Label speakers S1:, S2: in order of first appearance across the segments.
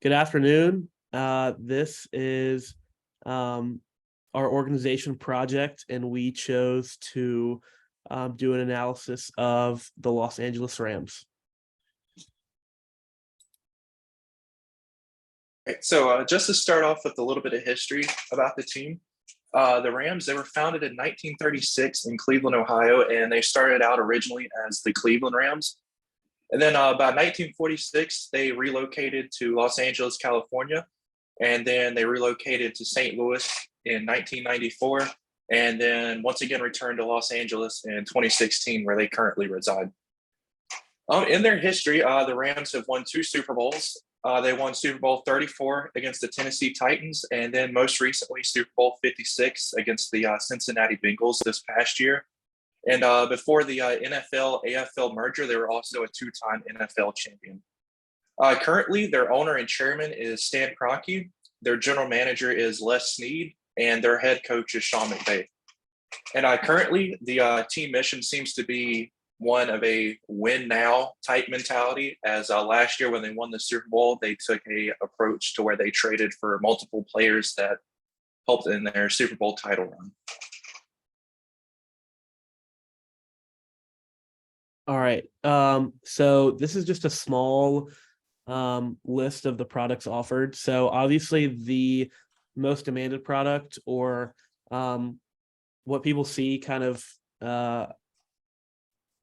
S1: Good afternoon. This is um, our organization project, and we chose to do an analysis of the Los Angeles Rams.
S2: Just to start off with a little bit of history about the team, the Rams, they were founded in 1936 in Cleveland, Ohio, and they started out originally as the Cleveland Rams. And then about 1946, they relocated to Los Angeles, California, and then they relocated to St. Louis in 1994, and then once again returned to Los Angeles in 2016, where they currently reside. In their history, the Rams have won two Super Bowls. They won Super Bowl 34 against the Tennessee Titans, and then most recently Super Bowl 56 against the Cincinnati Bengals this past year. And before the NFL AFL merger, they were also a two-time NFL champion. Currently, their owner and chairman is Stan Kroenke. Their general manager is Les Snead, and their head coach is Sean McVay. And currently, the team mission seems to be one of a win now type mentality. As last year when they won the Super Bowl, they took a approach to where they traded for multiple players that helped in their Super Bowl title run.
S1: All right. So this is just a small list of the products offered. So obviously the most demanded product, or what people see kind of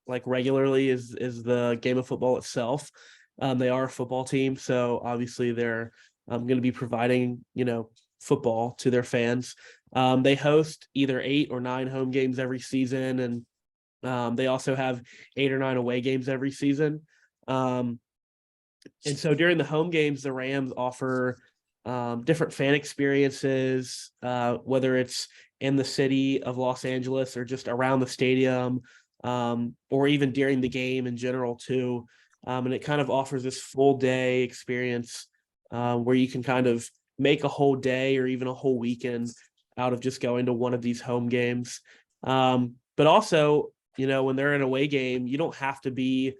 S1: like regularly, is the game of football itself. They are a football team, so obviously they're going to be providing football to their fans. They host either 8 or 9 home games every season, and they also have 8 or 9 away games every season. And so during the home games, the Rams offer different fan experiences, whether it's in the city of Los Angeles or just around the stadium, or even during the game in general too. And it kind of offers this full day experience where you can kind of make a whole day or even a whole weekend out of just going to one of these home games. But also, when they're in a away game, you don't have to be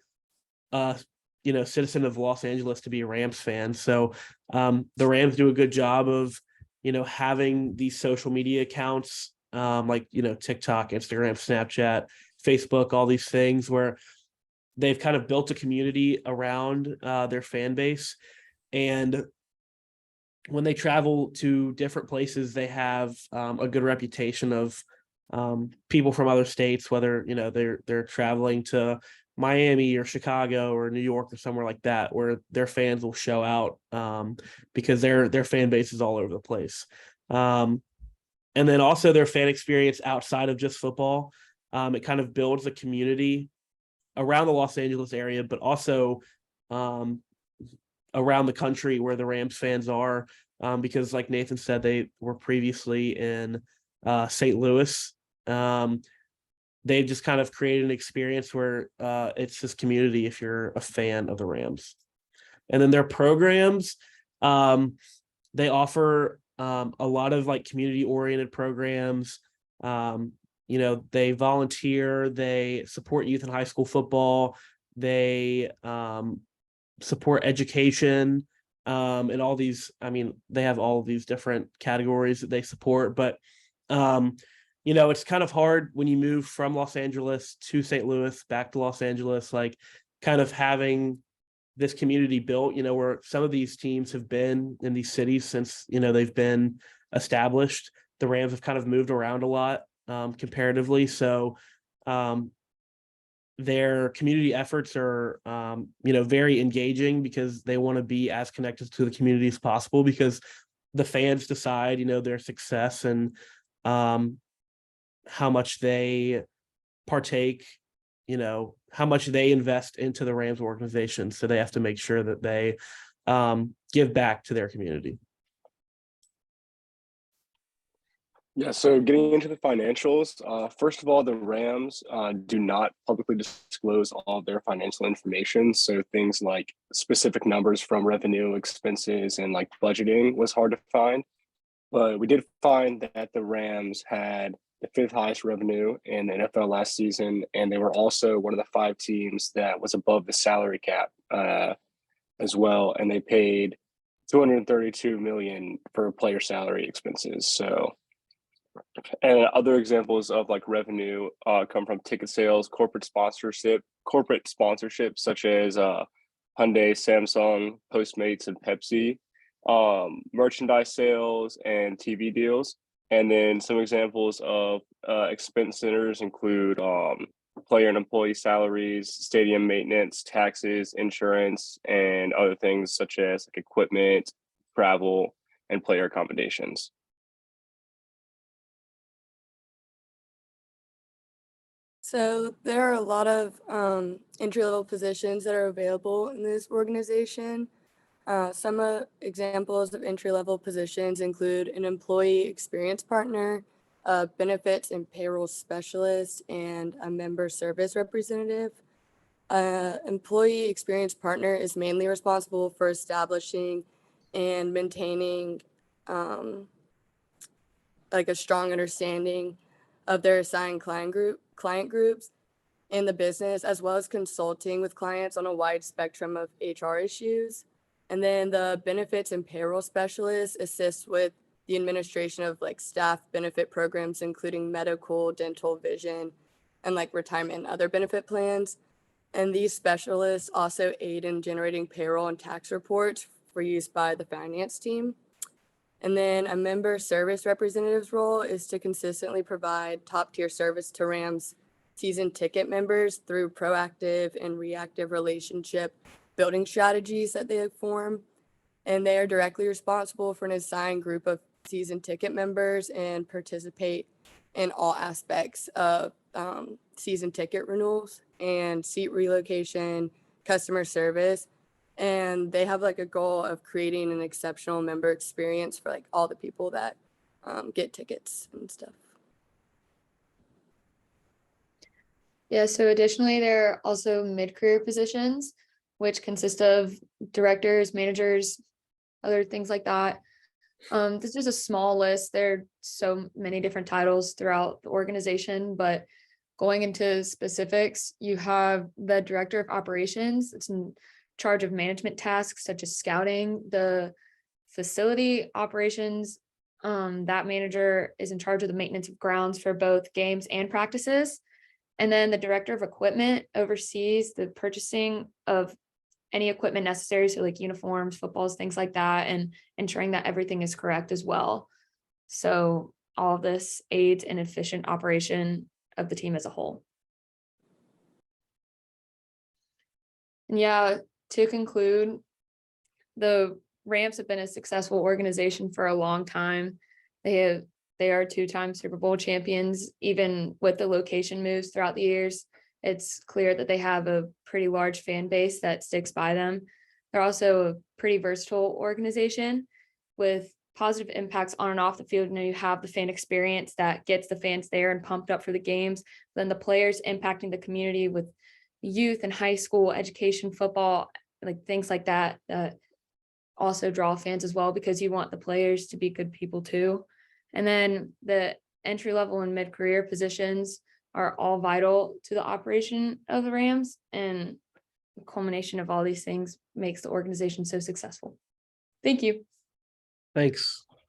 S1: a citizen of Los Angeles to be a Rams fan. So the Rams do a good job of having these social media accounts, like TikTok, Instagram, Snapchat, Facebook, all these things where they've kind of built a community around their fan base. And when they travel to different places, they have a good reputation of people from other states, whether they're traveling to Miami or Chicago or New York or somewhere like that, where their fans will show out because their fan base is all over the place. And then also their fan experience outside of just football. It kind of builds a community around the Los Angeles area, but also around the country where the Rams fans are, because like Nathan said, they were previously in St. Louis. They've just kind of created an experience where it's this community if you're a fan of the Rams. And then their programs, they offer a lot of like community-oriented programs. They volunteer, they support youth and high school football, they support education, and all these, they have all of these different categories that they support. But it's kind of hard when you move from Los Angeles to St. Louis, back to Los Angeles, like kind of having this community built, where some of these teams have been in these cities since, they've been established. The Rams have kind of moved around a lot comparatively. So their community efforts are, very engaging because they want to be as connected to the community as possible, because the fans decide, their success and how much they partake, how much they invest into the Rams organization. So they have to make sure that they give back to their community.
S3: Yeah, so getting into the financials, first of all, the Rams do not publicly disclose all of their financial information. So things like specific numbers from revenue, expenses, and like budgeting was hard to find. But we did find that the Rams had the 5th highest revenue in the NFL last season, and they were also one of the 5 teams that was above the salary cap as well. And they paid 232 million for player salary expenses. So, and other examples of like revenue come from ticket sales, corporate sponsorship such as Hyundai, Samsung, Postmates, and Pepsi, merchandise sales and TV deals. And then some examples of expense centers include player and employee salaries, stadium maintenance, taxes, insurance, and other things such as like equipment, travel, and player accommodations.
S4: So there are a lot of entry-level positions that are available in this organization. Some examples of entry-level positions include an employee experience partner, a benefits and payroll specialist, and a member service representative. Employee experience partner is mainly responsible for establishing and maintaining like a strong understanding of their assigned client groups in the business, as well as consulting with clients on a wide spectrum of HR issues. And then the benefits and payroll specialist assists with the administration of like staff benefit programs, including medical, dental, vision, and like retirement and other benefit plans. And these specialists also aid in generating payroll and tax reports for use by the finance team. And then a member service representative's role is to consistently provide top-tier service to Rams season ticket members through proactive and reactive relationship building strategies that they form. And they are directly responsible for an assigned group of season ticket members and participate in all aspects of season ticket renewals and seat relocation, customer service. And they have like a goal of creating an exceptional member experience for like all the people that get tickets and stuff.
S5: Yeah, so additionally, there are also mid-career positions, which consist of directors, managers, other things like that. This is a small list. There are so many different titles throughout the organization, but going into specifics, you have the director of operations. It's in charge of management tasks such as scouting, the facility operations. That manager is in charge of the maintenance of grounds for both games and practices. And then the director of equipment oversees the purchasing of any equipment necessary, so like uniforms, footballs, things like that, and ensuring that everything is correct as well. So all of this aids in efficient operation of the team as a whole. And yeah, to conclude, the Rams have been a successful organization for a long time. They are two-time Super Bowl champions, even with the location moves throughout the years. It's clear that they have a pretty large fan base that sticks by them. They're also a pretty versatile organization with positive impacts on and off the field. You have the fan experience that gets the fans there and pumped up for the games. Then the players impacting the community with youth and high school education, football, like things like that, that also draw fans as well, because you want the players to be good people too. And then the entry level and mid-career positions are all vital to the operation of the Rams, and the culmination of all these things makes the organization so successful. Thank you.
S1: Thanks.